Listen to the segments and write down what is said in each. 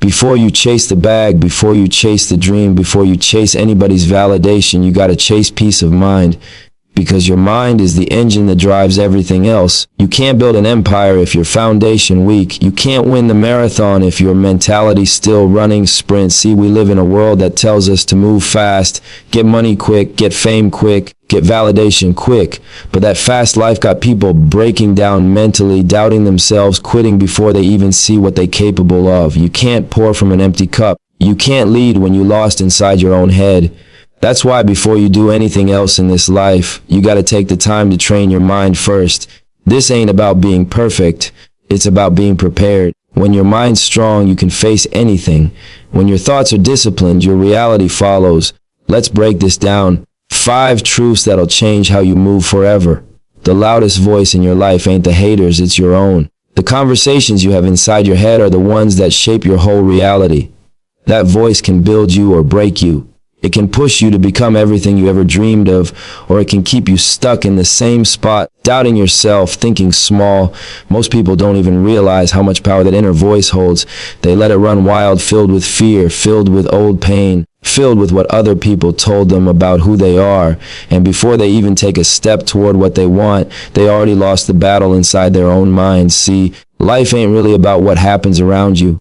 Before you chase the bag, before you chase the dream, before you chase anybody's validation, you gotta chase peace of mind. Because your mind is the engine that drives everything else. You can't build an empire if your foundation weak. You can't win the marathon if your mentality's still running sprints. See, we live in a world that tells us to move fast, get money quick, get fame quick, get validation quick. But that fast life got people breaking down mentally, doubting themselves, quitting before they even see what they're capable of. You can't pour from an empty cup. You can't lead when you lost inside your own head. That's why before you do anything else in this life, you gotta take the time to train your mind first. This ain't about being perfect. It's about being prepared. When your mind's strong, you can face anything. When your thoughts are disciplined, your reality follows. Let's break this down. 5 truths that'll change how you move forever. The loudest voice in your life ain't the haters, it's your own. The conversations you have inside your head are the ones that shape your whole reality. That voice can build you or break you. It can push you to become everything you ever dreamed of, or it can keep you stuck in the same spot, doubting yourself, thinking small. Most people don't even realize how much power that inner voice holds. They let it run wild, filled with fear, filled with old pain, filled with what other people told them about who they are. And before they even take a step toward what they want, they already lost the battle inside their own minds. See, life ain't really about what happens around you.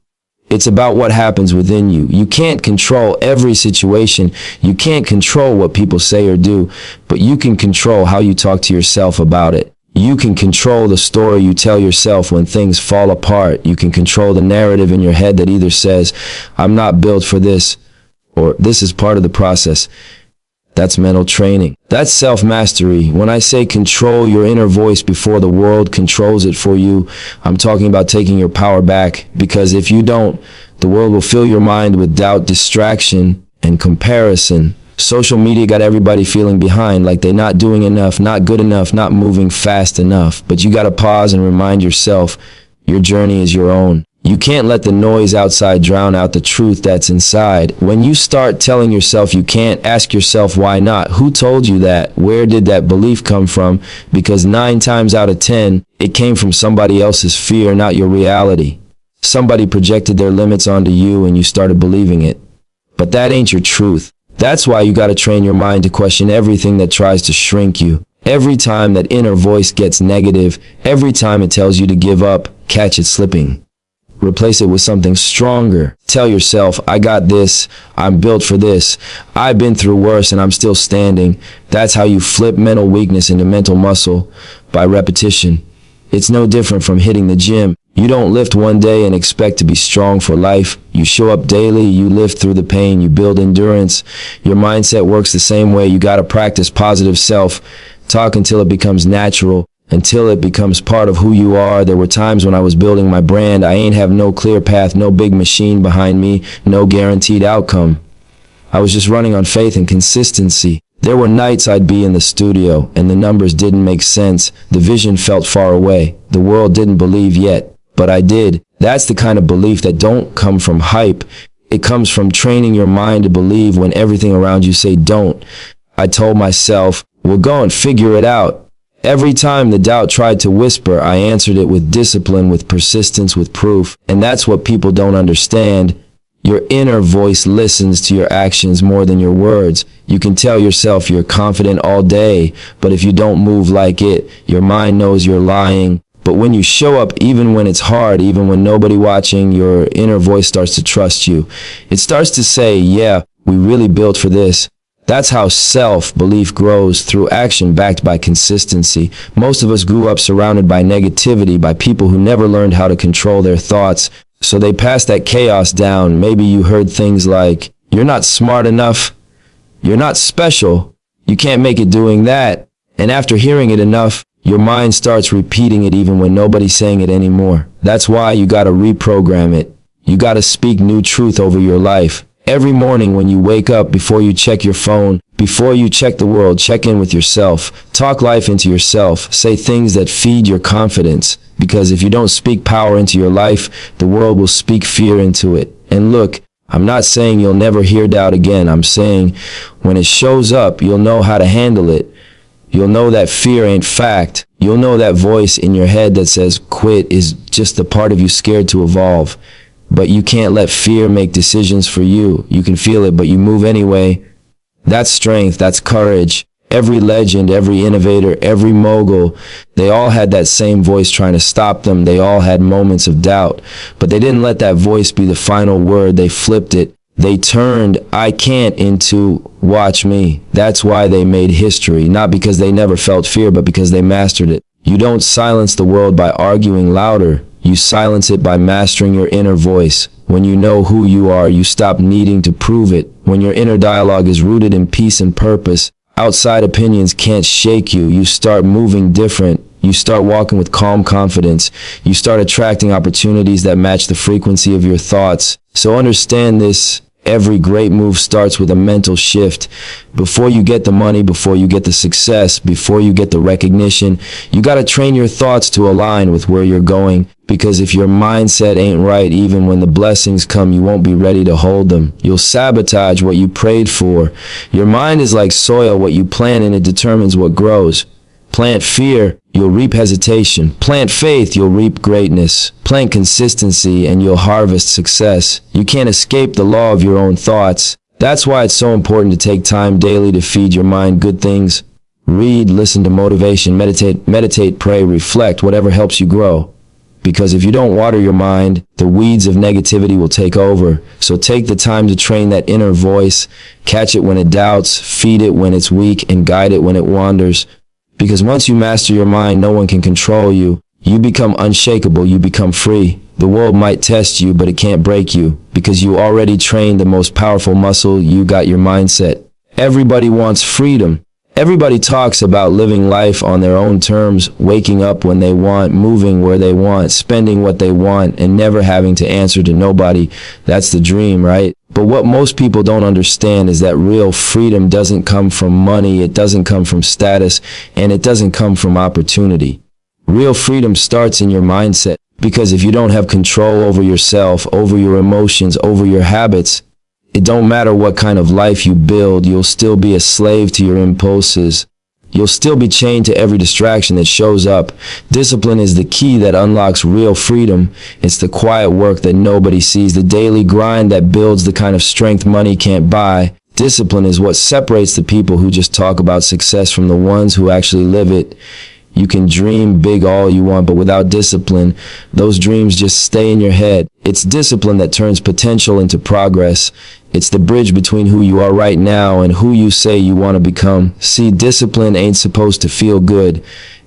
It's about what happens within you. You can't control every situation. You can't control what people say or do, but you can control how you talk to yourself about it. You can control the story you tell yourself when things fall apart. You can control the narrative in your head that either says, I'm not built for this, or this is part of the process. That's mental training. That's self-mastery. When I say control your inner voice before the world controls it for you, I'm talking about taking your power back. Because if you don't, the world will fill your mind with doubt, distraction, and comparison. Social media got everybody feeling behind, like they're not doing enough, not good enough, not moving fast enough. But you gotta pause and remind yourself, your journey is your own. You can't let the noise outside drown out the truth that's inside. When you start telling yourself you can't, ask yourself why not. Who told you that? Where did that belief come from? Because 9 times out of 10, it came from somebody else's fear, not your reality. Somebody projected their limits onto you and you started believing it. But that ain't your truth. That's why you gotta train your mind to question everything that tries to shrink you. Every time that inner voice gets negative, every time it tells you to give up, catch it slipping. Replace it with something stronger. Tell yourself, I got this, I'm built for this, I've been through worse and I'm still standing. That's how you flip mental weakness into mental muscle, by repetition. It's no different from hitting the gym. You don't lift one day and expect to be strong for life. You show up daily, you live through the pain, you build endurance. Your mindset works the same way. You gotta practice positive self-talk until it becomes natural. Until it becomes part of who you are. There were times when I was building my brand, I ain't have no clear path, no big machine behind me, no guaranteed outcome. I was just running on faith and consistency. There were nights I'd be in the studio and the numbers didn't make sense. The vision felt far away. The world didn't believe yet, but I did. That's the kind of belief that don't come from hype. It comes from training your mind to believe when everything around you say don't. I told myself, we'll go and figure it out. Every time the doubt tried to whisper, I answered it with discipline, with persistence, with proof. And that's what people don't understand. Your inner voice listens to your actions more than your words. You can tell yourself you're confident all day, but if you don't move like it, your mind knows you're lying. But when you show up, even when it's hard, even when nobody watching, your inner voice starts to trust you. It starts to say, yeah, we really built for this. That's how self-belief grows, through action backed by consistency. Most of us grew up surrounded by negativity, by people who never learned how to control their thoughts. So they passed that chaos down. Maybe you heard things like, you're not smart enough, you're not special, you can't make it doing that. And after hearing it enough, your mind starts repeating it even when nobody's saying it anymore. That's why you gotta reprogram it. You gotta speak new truth over your life. Every morning when you wake up, before you check your phone, before you check the world, check in with yourself. Talk life into yourself. Say things that feed your confidence. Because if you don't speak power into your life, the world will speak fear into it. And look, I'm not saying you'll never hear doubt again. I'm saying when it shows up, you'll know how to handle it. You'll know that fear ain't fact. You'll know that voice in your head that says quit is just the part of you scared to evolve. but you can't let fear make decisions for you. You can feel it, but you move anyway. That's strength, that's courage. Every legend, every innovator, every mogul, they all had that same voice trying to stop them. They all had moments of doubt, but they didn't let that voice be the final word. They flipped it. They turned "I can't" into "watch me." That's why they made history, not because they never felt fear, but because they mastered it. You don't silence the world by arguing louder. You silence it by mastering your inner voice. When you know who you are, you stop needing to prove it. When your inner dialogue is rooted in peace and purpose, outside opinions can't shake you. You start moving different. You start walking with calm confidence. You start attracting opportunities that match the frequency of your thoughts. So understand this. Every great move starts with a mental shift. Before you get the money, before you get the success, before you get the recognition, you got to train your thoughts to align with where you're going. Because if your mindset ain't right, even when the blessings come, you won't be ready to hold them. You'll sabotage what you prayed for. Your mind is like soil. What you plant in it determines what grows. Plant fear, you'll reap hesitation. Plant faith, you'll reap greatness. Plant consistency, and you'll harvest success. You can't escape the law of your own thoughts. That's why it's so important to take time daily to feed your mind good things. Read, listen to motivation, meditate, pray, reflect, whatever helps you grow. Because if you don't water your mind, the weeds of negativity will take over. So take the time to train that inner voice, catch it when it doubts, feed it when it's weak, and guide it when it wanders. Because once you master your mind, no one can control you. You become unshakable, you become free. The world might test you, but it can't break you. Because you already trained the most powerful muscle, you got your mindset. Everybody wants freedom. Everybody talks about living life on their own terms, waking up when they want, moving where they want, spending what they want, and never having to answer to nobody. That's the dream, right? But what most people don't understand is that real freedom doesn't come from money, it doesn't come from status, and it doesn't come from opportunity. Real freedom starts in your mindset, because if you don't have control over yourself, over your emotions, over your habits, it don't matter what kind of life you build, you'll still be a slave to your impulses. You'll still be chained to every distraction that shows up. Discipline is the key that unlocks real freedom. It's the quiet work that nobody sees, the daily grind that builds the kind of strength money can't buy. Discipline is what separates the people who just talk about success from the ones who actually live it. You can dream big all you want, but without discipline, those dreams just stay in your head. It's discipline that turns potential into progress. It's the bridge between who you are right now and who you say you want to become. See, discipline ain't supposed to feel good.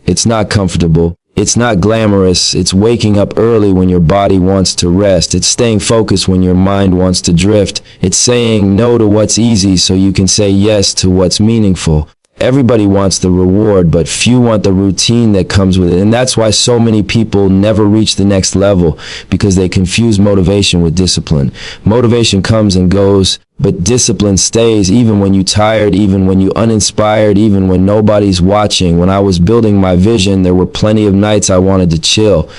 It's not comfortable. It's not glamorous. It's waking up early when your body wants to rest. It's staying focused when your mind wants to drift. It's saying no to what's easy so you can say yes to what's meaningful. Everybody wants the reward, but few want the routine that comes with it. And that's why so many people never reach the next level, because they confuse motivation with discipline. Motivation comes and goes, but discipline stays even when you're tired, even when you're uninspired, even when nobody's watching. When I was building my vision, there were plenty of nights I wanted to chill.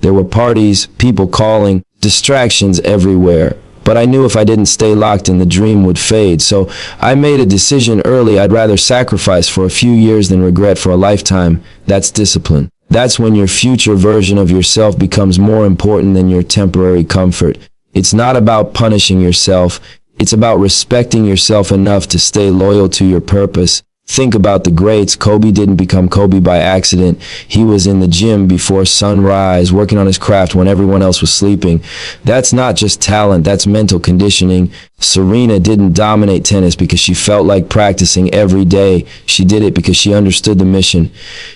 There were parties, people calling, distractions everywhere. But I knew if I didn't stay locked in, the dream would fade. So I made a decision early. I'd rather sacrifice for a few years than regret for a lifetime. That's discipline. That's when your future version of yourself becomes more important than your temporary comfort. It's not about punishing yourself. It's about respecting yourself enough to stay loyal to your purpose. Think about the greats. Kobe didn't become Kobe by accident. He was in the gym before sunrise, working on his craft when everyone else was sleeping. That's not just talent, that's mental conditioning. Serena didn't dominate tennis because she felt like practicing every day. She did it because she understood the mission.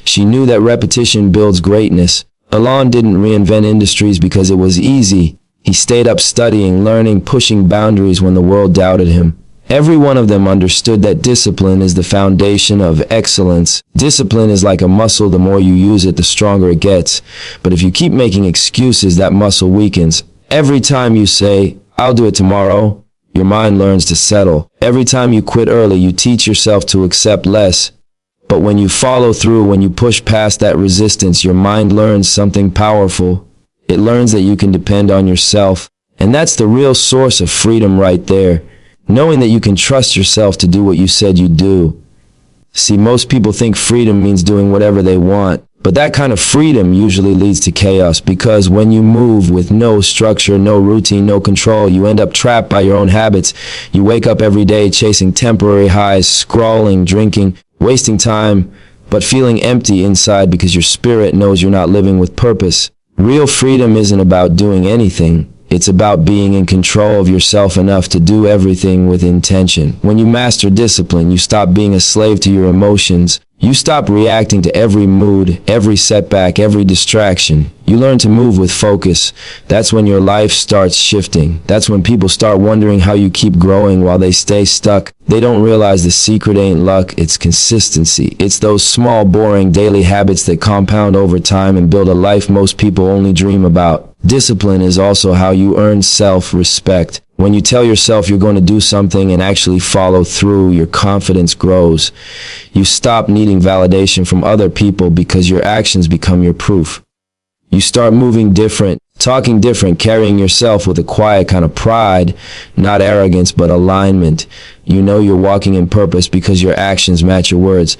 She knew that repetition builds greatness. Elon didn't reinvent industries because it was easy. He stayed up studying, learning, pushing boundaries when the world doubted him. Every one of them understood that discipline is the foundation of excellence. Discipline is like a muscle. The more you use it, the stronger it gets. But if you keep making excuses, that muscle weakens. Every time you say, "I'll do it tomorrow," your mind learns to settle. Every time you quit early, you teach yourself to accept less. But when you follow through, when you push past that resistance, your mind learns something powerful. It learns that you can depend on yourself. And that's the real source of freedom right there. Knowing that you can trust yourself to do what you said you'd do. See, most people think freedom means doing whatever they want, But that kind of freedom usually leads to chaos, because when you move with no structure, no routine, no control, you end up trapped by your own habits. You wake up every day chasing temporary highs, scrolling, drinking, wasting time, but feeling empty inside because your spirit knows you're not living with purpose. Real freedom isn't about doing anything. It's about being in control of yourself enough to do everything with intention. When you master discipline, you stop being a slave to your emotions. You stop reacting to every mood, every setback, every distraction. You learn to move with focus. That's when your life starts shifting. That's when people start wondering how you keep growing while they stay stuck. They don't realize the secret ain't luck, it's consistency. It's those small, boring daily habits that compound over time and build a life most people only dream about. Discipline is also how you earn self-respect. When you tell yourself you're going to do something and actually follow through, your confidence grows. You stop needing validation from other people because your actions become your proof. You start moving different, talking different, carrying yourself with a quiet kind of pride, not arrogance, but alignment. You know you're walking in purpose because your actions match your words.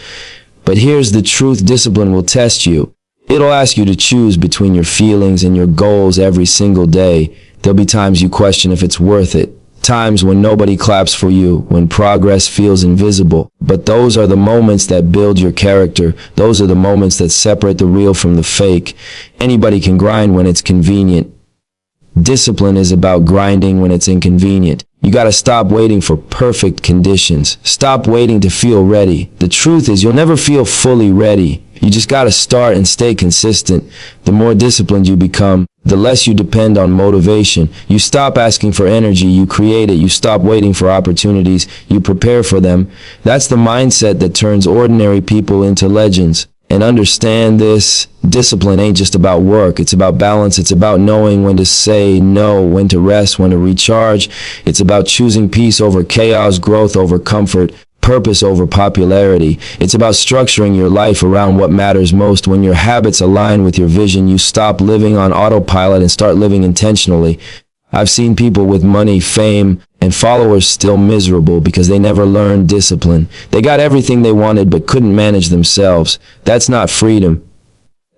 But here's the truth: discipline will test you. It'll ask you to choose between your feelings and your goals every single day. There'll be times you question if it's worth it. Times when nobody claps for you, when progress feels invisible. But those are the moments that build your character. Those are the moments that separate the real from the fake. Anybody can grind when it's convenient. Discipline is about grinding when it's inconvenient. You gotta stop waiting for perfect conditions. Stop waiting to feel ready. The truth is, you'll never feel fully ready. You just gotta start and stay consistent. The more disciplined you become, the less you depend on motivation. You stop asking for energy, you create it. You stop waiting for opportunities, you prepare for them. That's the mindset that turns ordinary people into legends. And understand this: discipline ain't just about work. It's about balance. It's about knowing when to say no, when to rest, when to recharge. It's about choosing peace over chaos, growth over comfort, purpose over popularity. It's about structuring your life around what matters most. When your habits align with your vision, you stop living on autopilot and start living intentionally. I've seen people with money, fame, and followers still miserable because they never learned discipline. They got everything they wanted but couldn't manage themselves. That's not freedom.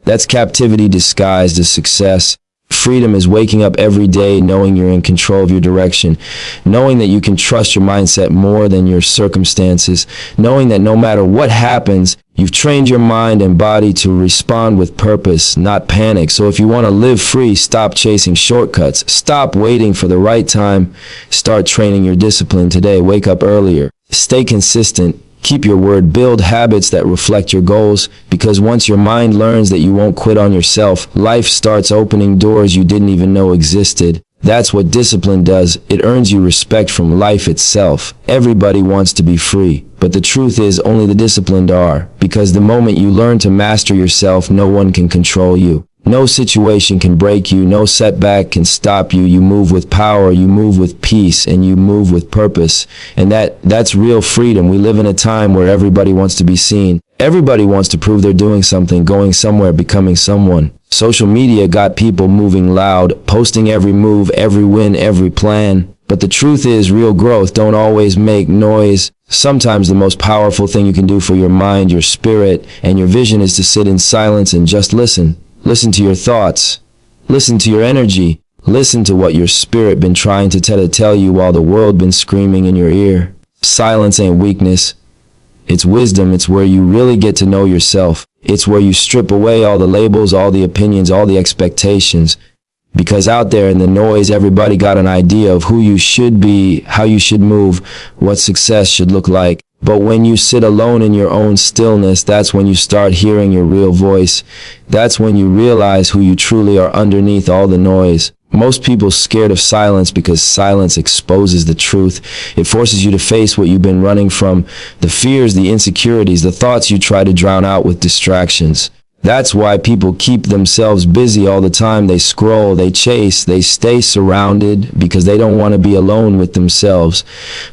That's captivity disguised as success. Freedom is waking up every day knowing you're in control of your direction, knowing that you can trust your mindset more than your circumstances, knowing that no matter what happens, you've trained your mind and body to respond with purpose, not panic. So if you want to live free, stop chasing shortcuts. Stop waiting for the right time. Start training your discipline today. Wake up earlier. Stay consistent. Keep your word. Build habits that reflect your goals, because once your mind learns that you won't quit on yourself, life starts opening doors you didn't even know existed. That's what discipline does. It earns you respect from life itself. Everybody wants to be free, but the truth is only the disciplined are, because the moment you learn to master yourself, no one can control you. No situation can break you. No setback can stop you. You move with power, you move with peace, and you move with purpose. And that's real freedom. We live in a time where everybody wants to be seen. Everybody wants to prove they're doing something, going somewhere, becoming someone. Social media got people moving loud, posting every move, every win, every plan. But the truth is, real growth don't always make noise. Sometimes the most powerful thing you can do for your mind, your spirit, and your vision is to sit in silence and just listen. Listen to your thoughts. Listen to your energy. Listen to what your spirit been trying to tell you while the world been screaming in your ear. Silence ain't weakness. It's wisdom. It's where you really get to know yourself. It's where you strip away all the labels, all the opinions, all the expectations. Because out there in the noise, everybody got an idea of who you should be, how you should move, what success should look like. But when you sit alone in your own stillness, that's when you start hearing your real voice. That's when you realize who you truly are underneath all the noise. Most people scared of silence because silence exposes the truth. It forces you to face what you've been running from, the fears, the insecurities, the thoughts you try to drown out with distractions. That's why people keep themselves busy all the time. They scroll, they chase, they stay surrounded because they don't want to be alone with themselves.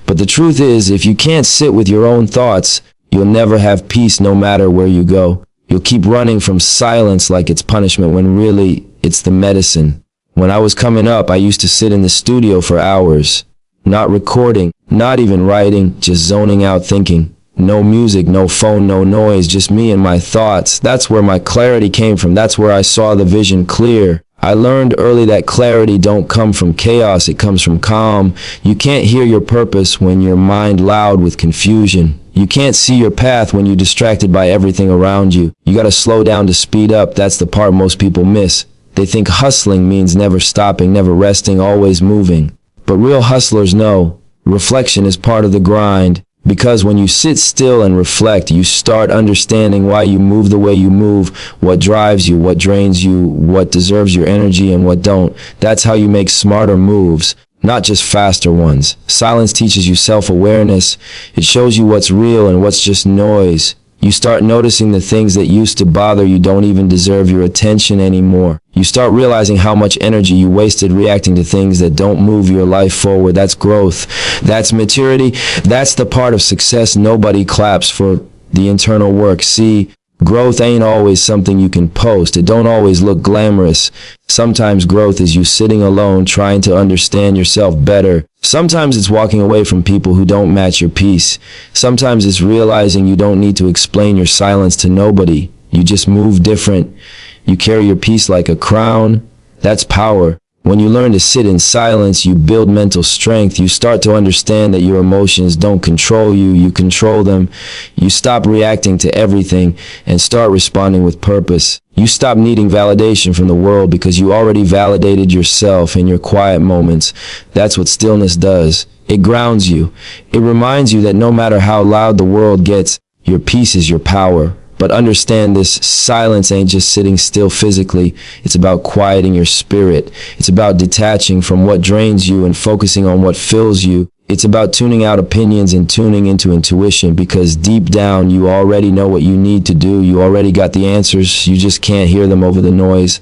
But the truth is, if you can't sit with your own thoughts, you'll never have peace no matter where you go. You'll keep running from silence like it's punishment when really it's the medicine. When I was coming up, I used to sit in the studio for hours, not recording, not even writing, just zoning out thinking. No music, no phone, no noise, just me and my thoughts. That's where my clarity came from. That's where I saw the vision clear. I learned early that clarity don't come from chaos, it comes from calm. You can't hear your purpose when your mind loud with confusion. You can't see your path when you're distracted by everything around you. You gotta slow down to speed up. That's the part most people miss. They think hustling means never stopping, never resting, always moving. But real hustlers know reflection is part of the grind. Because when you sit still and reflect, you start understanding why you move the way you move, what drives you, what drains you, what deserves your energy and what don't. That's how you make smarter moves, not just faster ones. Silence teaches you self-awareness. It shows you what's real and what's just noise. You start noticing the things that used to bother you don't even deserve your attention anymore. You start realizing how much energy you wasted reacting to things that don't move your life forward. That's growth. That's maturity. That's the part of success nobody claps for, the internal work. See, growth ain't always something you can post. It don't always look glamorous. Sometimes growth is you sitting alone trying to understand yourself better. Sometimes it's walking away from people who don't match your peace. Sometimes it's realizing you don't need to explain your silence to nobody. You just move different. You carry your peace like a crown. That's power. When you learn to sit in silence, you build mental strength. You start to understand that your emotions don't control you, you control them. You stop reacting to everything and start responding with purpose. You stop needing validation from the world because you already validated yourself in your quiet moments. That's what stillness does. It grounds you. It reminds you that no matter how loud the world gets, your peace is your power. But understand this, silence ain't just sitting still physically. It's about quieting your spirit. It's about detaching from what drains you and focusing on what fills you. It's about tuning out opinions and tuning into intuition, because deep down you already know what you need to do. You already got the answers. You just can't hear them over the noise.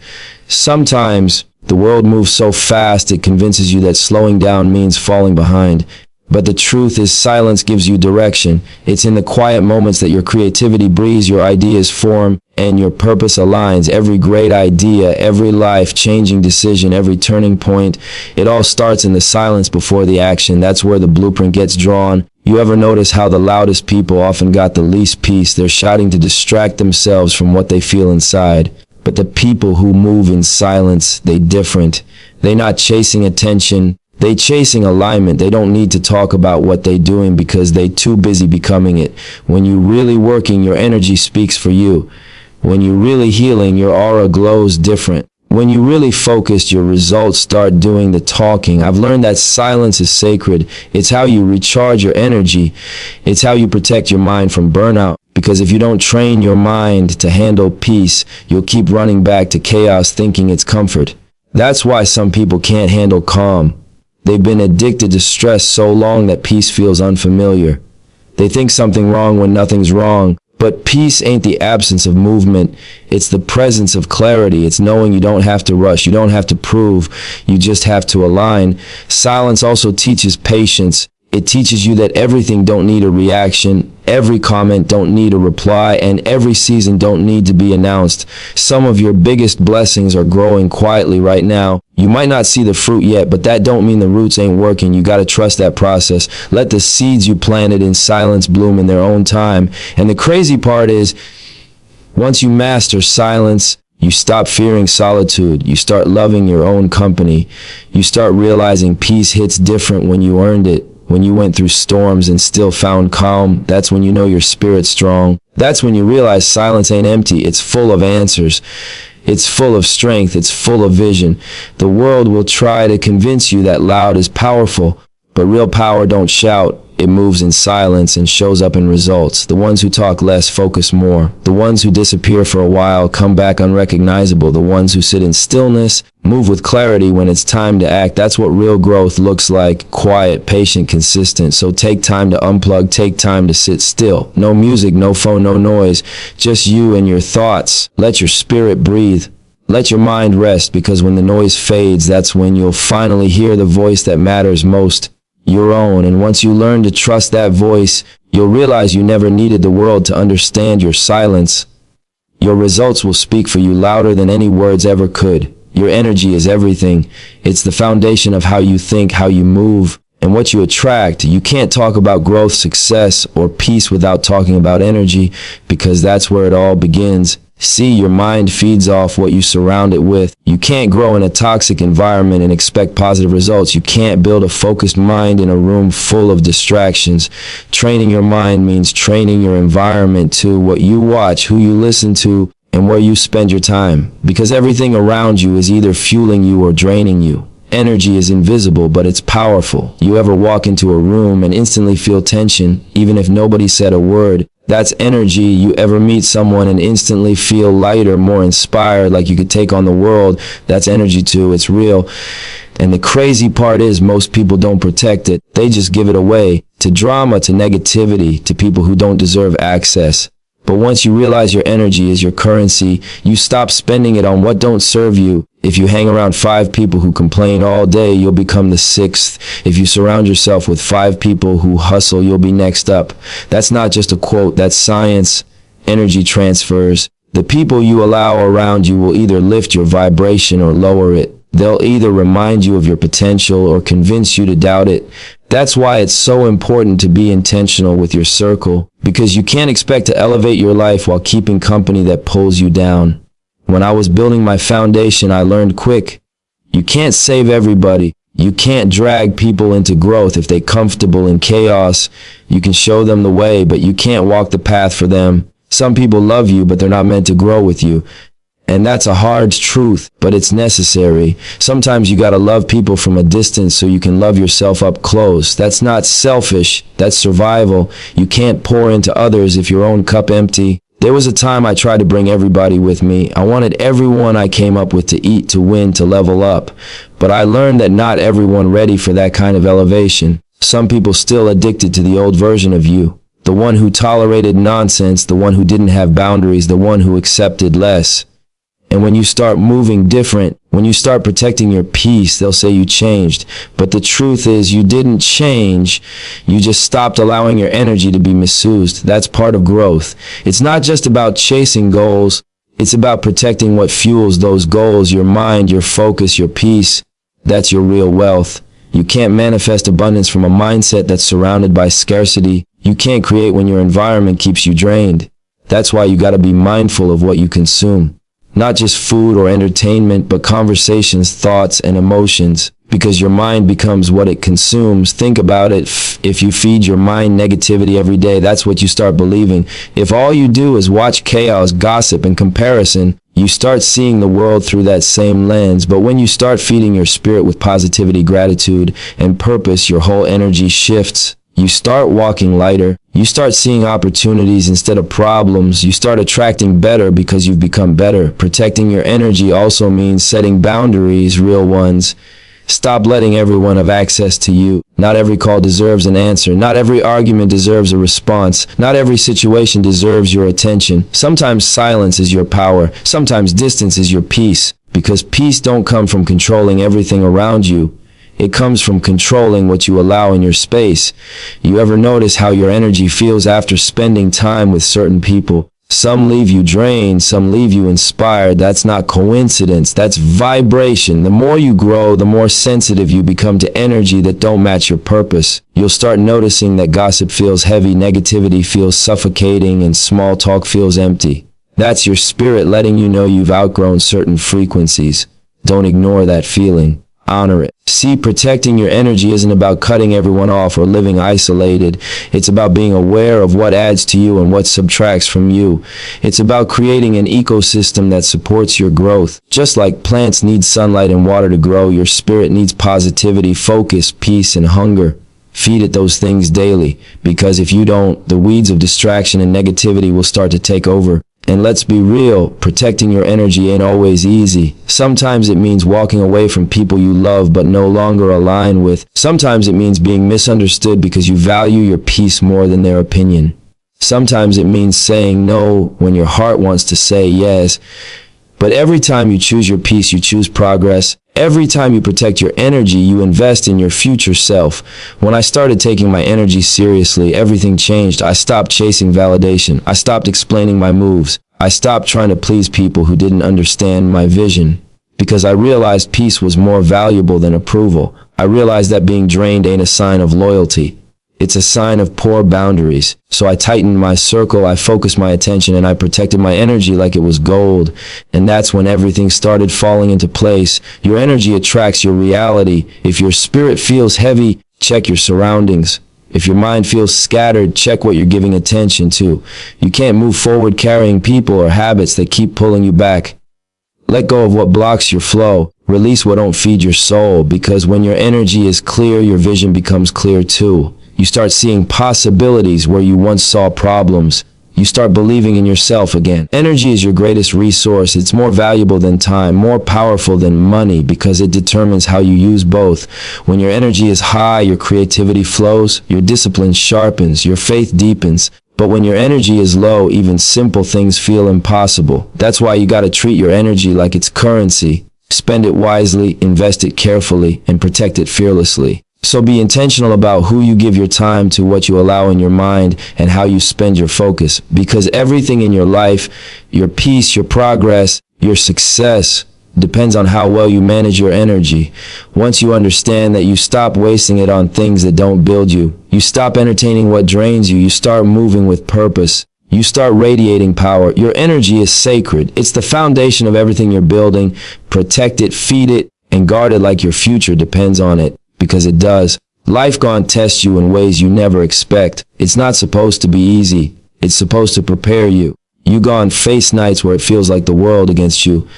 Sometimes the world moves so fast it convinces you that slowing down means falling behind. But the truth is, silence gives you direction. It's in the quiet moments that your creativity breathes, your ideas form, and your purpose aligns. Every great idea, every life-changing decision, every turning point, it all starts in the silence before the action. That's where the blueprint gets drawn. You ever notice how the loudest people often got the least peace? They're shouting to distract themselves from what they feel inside. But the people who move in silence, they different. They're not chasing attention. They chasing alignment. They don't need to talk about what they doing because they too busy becoming it. When you really working, your energy speaks for you. When you really healing, your aura glows different. When you really focused, your results start doing the talking. I've learned that silence is sacred. It's how you recharge your energy. It's how you protect your mind from burnout. Because if you don't train your mind to handle peace, you'll keep running back to chaos thinking it's comfort. That's why some people can't handle calm. They've been addicted to stress so long that peace feels unfamiliar. They think something wrong when nothing's wrong. But peace ain't the absence of movement. It's the presence of clarity. It's knowing you don't have to rush. You don't have to prove. You just have to align. Silence also teaches patience. It teaches you that everything don't need a reaction, every comment don't need a reply, and every season don't need to be announced. Some of your biggest blessings are growing quietly right now. You might not see the fruit yet, but that don't mean the roots ain't working. You gotta trust that process. Let the seeds you planted in silence bloom in their own time. And the crazy part is, once you master silence, you stop fearing solitude. You start loving your own company. You start realizing peace hits different when you earned it. When you went through storms and still found calm, that's when you know your spirit's strong. That's when you realize silence ain't empty. It's full of answers. It's full of strength. It's full of vision. The world will try to convince you that loud is powerful, but real power don't shout. It moves in silence and shows up in results. The ones who talk less focus more. The ones who disappear for a while come back unrecognizable. The ones who sit in stillness move with clarity when it's time to act. That's what real growth looks like. Quiet, patient, consistent. So take time to unplug. Take time to sit still. No music, no phone, no noise. Just you and your thoughts. Let your spirit breathe. Let your mind rest, because when the noise fades, that's when you'll finally hear the voice that matters most. Your own. And once you learn to trust that voice, you'll realize you never needed the world to understand your silence. Your results will speak for you louder than any words ever could. Your energy is everything. It's the foundation of how you think, how you move, and what you attract. You can't talk about growth, success, or peace without talking about energy, because that's where it all begins. See, your mind feeds off what you surround it with. You can't grow in a toxic environment and expect positive results. You can't build a focused mind in a room full of distractions. Training your mind means training your environment too. What you watch, who you listen to, and where you spend your time. Because everything around you is either fueling you or draining you. Energy is invisible, but it's powerful. You ever walk into a room and instantly feel tension, even if nobody said a word? That's energy. You ever meet someone and instantly feel lighter, more inspired, like you could take on the world? That's energy too. It's real. And the crazy part is most people don't protect it. They just give it away to drama, to negativity, to people who don't deserve access. But once you realize your energy is your currency, you stop spending it on what don't serve you. If you hang around 5 people who complain all day, you'll become the 6th. If you surround yourself with 5 people who hustle, you'll be next up. That's not just a quote, that's science. Energy transfers. The people you allow around you will either lift your vibration or lower it. They'll either remind you of your potential or convince you to doubt it. That's why it's so important to be intentional with your circle, because you can't expect to elevate your life while keeping company that pulls you down. When I was building my foundation, I learned quick. You can't save everybody. You can't drag people into growth if they're comfortable in chaos. You can show them the way, but you can't walk the path for them. Some people love you, but they're not meant to grow with you. And that's a hard truth, but it's necessary. Sometimes you gotta love people from a distance so you can love yourself up close. That's not selfish, that's survival. You can't pour into others if your own cup empty. There was a time I tried to bring everybody with me. I wanted everyone I came up with to eat, to win, to level up. But I learned that not everyone ready for that kind of elevation. Some people still addicted to the old version of you. The one who tolerated nonsense, the one who didn't have boundaries, the one who accepted less. And when you start moving different, when you start protecting your peace, they'll say you changed. But the truth is you didn't change. You just stopped allowing your energy to be misused. That's part of growth. It's not just about chasing goals. It's about protecting what fuels those goals, your mind, your focus, your peace. That's your real wealth. You can't manifest abundance from a mindset that's surrounded by scarcity. You can't create when your environment keeps you drained. That's why you gotta be mindful of what you consume. Not just food or entertainment, but conversations, thoughts, and emotions. Because your mind becomes what it consumes. Think about it. If you feed your mind negativity every day, that's what you start believing. If all you do is watch chaos, gossip, and comparison, you start seeing the world through that same lens. But when you start feeding your spirit with positivity, gratitude, and purpose, your whole energy shifts. You start walking lighter. You start seeing opportunities instead of problems. You start attracting better because you've become better. Protecting your energy also means setting boundaries, real ones. Stop letting everyone have access to you. Not every call deserves an answer. Not every argument deserves a response. Not every situation deserves your attention. Sometimes silence is your power. Sometimes distance is your peace. Because peace don't come from controlling everything around you. It comes from controlling what you allow in your space. You ever notice how your energy feels after spending time with certain people? Some leave you drained, some leave you inspired. That's not coincidence, that's vibration. The more you grow, the more sensitive you become to energy that don't match your purpose. You'll start noticing that gossip feels heavy, negativity feels suffocating, and small talk feels empty. That's your spirit letting you know you've outgrown certain frequencies. Don't ignore that feeling. Honor it. See, protecting your energy isn't about cutting everyone off or living isolated. It's about being aware of what adds to you and what subtracts from you. It's about creating an ecosystem that supports your growth. Just like plants need sunlight and water to grow, your spirit needs positivity, focus, peace, and hunger. Feed it those things daily, because if you don't, the weeds of distraction and negativity will start to take over. And let's be real, protecting your energy ain't always easy. Sometimes it means walking away from people you love but no longer align with. Sometimes it means being misunderstood because you value your peace more than their opinion. Sometimes it means saying no when your heart wants to say yes. But every time you choose your peace, you choose progress. Every time you protect your energy, you invest in your future self. When I started taking my energy seriously, everything changed. I stopped chasing validation. I stopped explaining my moves. I stopped trying to please people who didn't understand my vision. Because I realized peace was more valuable than approval. I realized that being drained ain't a sign of loyalty. It's a sign of poor boundaries. So I tightened my circle, I focused my attention, and I protected my energy like it was gold. And that's when everything started falling into place. Your energy attracts your reality. If your spirit feels heavy, check your surroundings. If your mind feels scattered, check what you're giving attention to. You can't move forward carrying people or habits that keep pulling you back. Let go of what blocks your flow. Release what don't feed your soul, because when your energy is clear, your vision becomes clear too. You start seeing possibilities where you once saw problems. You start believing in yourself again. Energy is your greatest resource. It's more valuable than time, more powerful than money, because it determines how you use both. When your energy is high, your creativity flows, your discipline sharpens, your faith deepens. But when your energy is low, even simple things feel impossible. That's why you gotta treat your energy like it's currency. Spend it wisely, invest it carefully, and protect it fearlessly. So be intentional about who you give your time to, what you allow in your mind, and how you spend your focus. Because everything in your life, your peace, your progress, your success, depends on how well you manage your energy. Once you understand that, you stop wasting it on things that don't build you. You stop entertaining what drains you. You start moving with purpose. You start radiating power. Your energy is sacred. It's the foundation of everything you're building. Protect it, feed it, and guard it like your future depends on it. Because it does. Life gonna test you in ways you never expect. It's not supposed to be easy. It's supposed to prepare you. You gonna face nights where it feels like the world against you.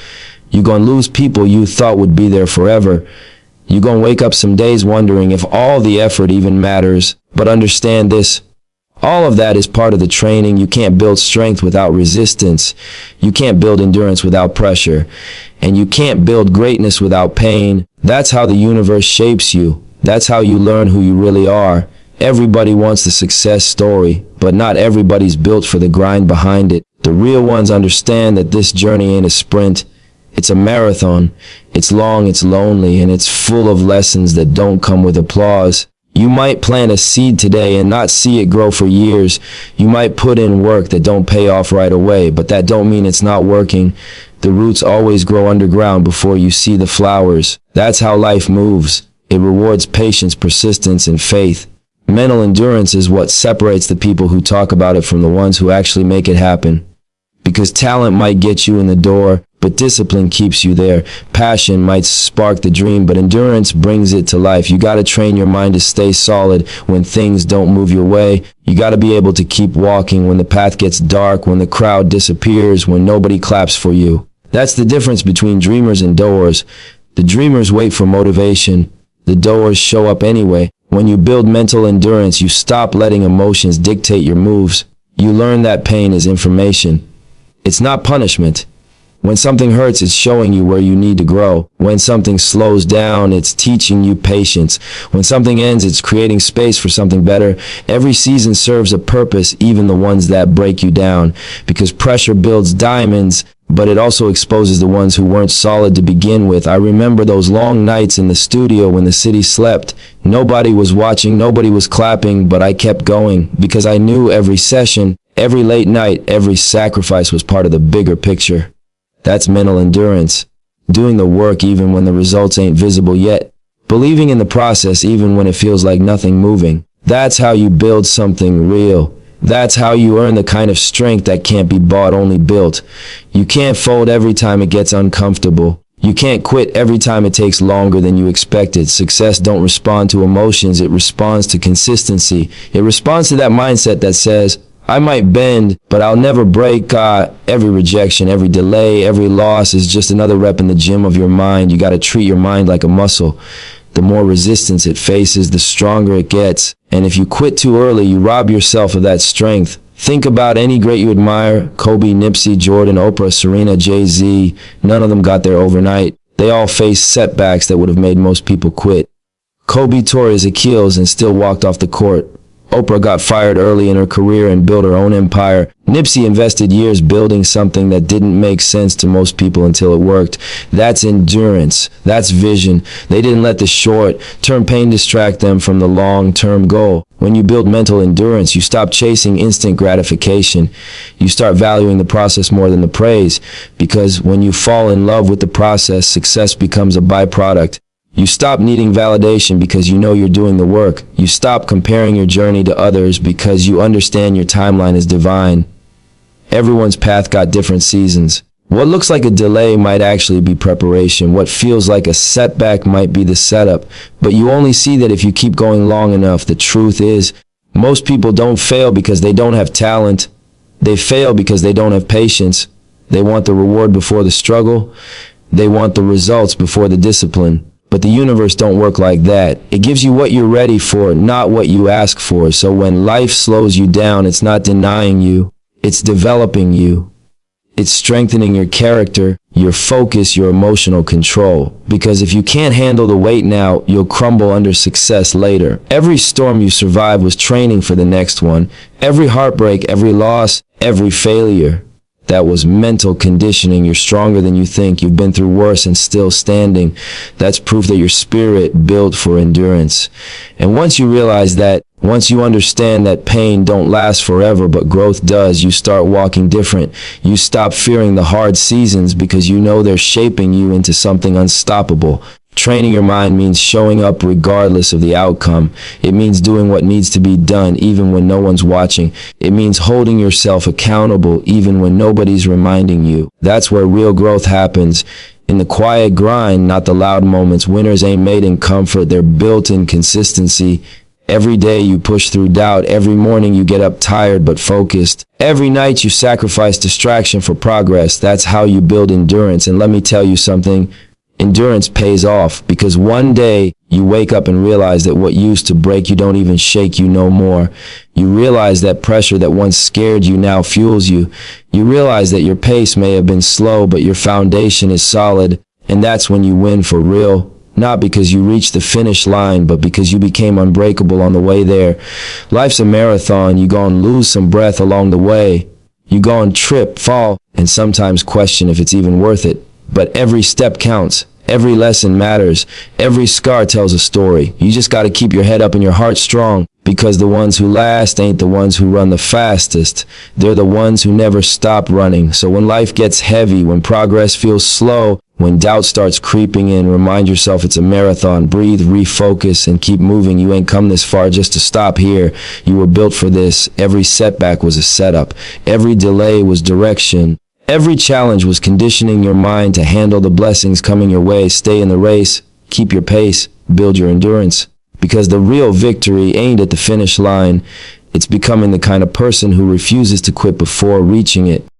You gonna lose people you thought would be there forever. You gonna wake up some days wondering if all the effort even matters. But understand this. All of that is part of the training. You can't build strength without resistance. You can't build endurance without pressure. And you can't build greatness without pain. That's how the universe shapes you. That's how you learn who you really are. Everybody wants the success story, but not everybody's built for the grind behind it. The real ones understand that this journey ain't a sprint. It's a marathon. It's long, it's lonely, and it's full of lessons that don't come with applause. You might plant a seed today and not see it grow for years. You might put in work that don't pay off right away, but that don't mean it's not working. The roots always grow underground before you see the flowers. That's how life moves. It rewards patience, persistence, and faith. Mental endurance is what separates the people who talk about it from the ones who actually make it happen. Because talent might get you in the door, but discipline keeps you there. Passion might spark the dream, but endurance brings it to life. You gotta train your mind to stay solid when things don't move your way. You gotta be able to keep walking when the path gets dark, when the crowd disappears, when nobody claps for you. That's the difference between dreamers and doers. The dreamers wait for motivation. The doers show up anyway. When you build mental endurance, you stop letting emotions dictate your moves. You learn that pain is information. It's not punishment. When something hurts, it's showing you where you need to grow. When something slows down, it's teaching you patience. When something ends, it's creating space for something better. Every season serves a purpose, even the ones that break you down. Because pressure builds diamonds, but it also exposes the ones who weren't solid to begin with. I remember those long nights in the studio when the city slept. Nobody was watching, nobody was clapping, but I kept going because I knew every session, every late night, every sacrifice was part of the bigger picture. That's mental endurance. Doing the work even when the results ain't visible yet. Believing in the process even when it feels like nothing moving. That's how you build something real. That's how you earn the kind of strength that can't be bought, only built. You can't fold every time it gets uncomfortable. You can't quit every time it takes longer than you expected. Success don't respond to emotions, it responds to consistency. It responds to that mindset that says, I might bend, but I'll never break. Every rejection, every delay, every loss is just another rep in the gym of your mind. You gotta treat your mind like a muscle. The more resistance it faces, the stronger it gets. And if you quit too early, you rob yourself of that strength. Think about any great you admire. Kobe, Nipsey, Jordan, Oprah, Serena, Jay-Z. None of them got there overnight. They all faced setbacks that would have made most people quit. Kobe tore his Achilles and still walked off the court. Oprah got fired early in her career and built her own empire. Nipsey invested years building something that didn't make sense to most people until it worked. That's endurance. That's vision. They didn't let the short-term pain distract them from the long-term goal. When you build mental endurance, you stop chasing instant gratification. You start valuing the process more than the praise. Because when you fall in love with the process, success becomes a byproduct. You stop needing validation because you know you're doing the work. You stop comparing your journey to others because you understand your timeline is divine. Everyone's path got different seasons. What looks like a delay might actually be preparation. What feels like a setback might be the setup. But you only see that if you keep going long enough. The truth is, most people don't fail because they don't have talent. They fail because they don't have patience. They want the reward before the struggle. They want the results before the discipline. But the universe don't work like that. It gives you what you're ready for, not what you ask for. So when life slows you down, it's not denying you. It's developing you. It's strengthening your character, your focus, your emotional control. Because if you can't handle the weight now, you'll crumble under success later. Every storm you survive was training for the next one. Every heartbreak, every loss, every failure. That was mental conditioning. You're stronger than you think. You've been through worse and still standing. That's proof that your spirit built for endurance. And once you realize that, once you understand that pain don't last forever, but growth does, you start walking different. You stop fearing the hard seasons because you know they're shaping you into something unstoppable. Training your mind means showing up regardless of the outcome. It means doing what needs to be done even when no one's watching. It means holding yourself accountable even when nobody's reminding you. That's where real growth happens. In the quiet grind, not the loud moments. Winners ain't made in comfort, they're built in consistency. Every day you push through doubt. Every morning you get up tired but focused. Every night you sacrifice distraction for progress. That's how you build endurance. And let me tell you something. Endurance pays off because one day you wake up and realize that what used to break you don't even shake you no more. You realize that pressure that once scared you now fuels you. You realize that your pace may have been slow, but your foundation is solid. And that's when you win for real. Not because you reached the finish line, but because you became unbreakable on the way there. Life's a marathon. You gonna lose some breath along the way. You gonna trip, fall, and sometimes question if it's even worth it. But every step counts. Every lesson matters. Every scar tells a story. You just got to keep your head up and your heart strong, because the ones who last ain't the ones who run the fastest. They're the ones who never stop running. So when life gets heavy, when progress feels slow, when doubt starts creeping in, remind yourself it's a marathon. Breathe, refocus, and keep moving. You ain't come this far just to stop here. You were built for this. Every setback was a setup. Every delay was direction. Every challenge was conditioning your mind to handle the blessings coming your way. Stay in the race, keep your pace, build your endurance. Because the real victory ain't at the finish line. It's becoming the kind of person who refuses to quit before reaching it.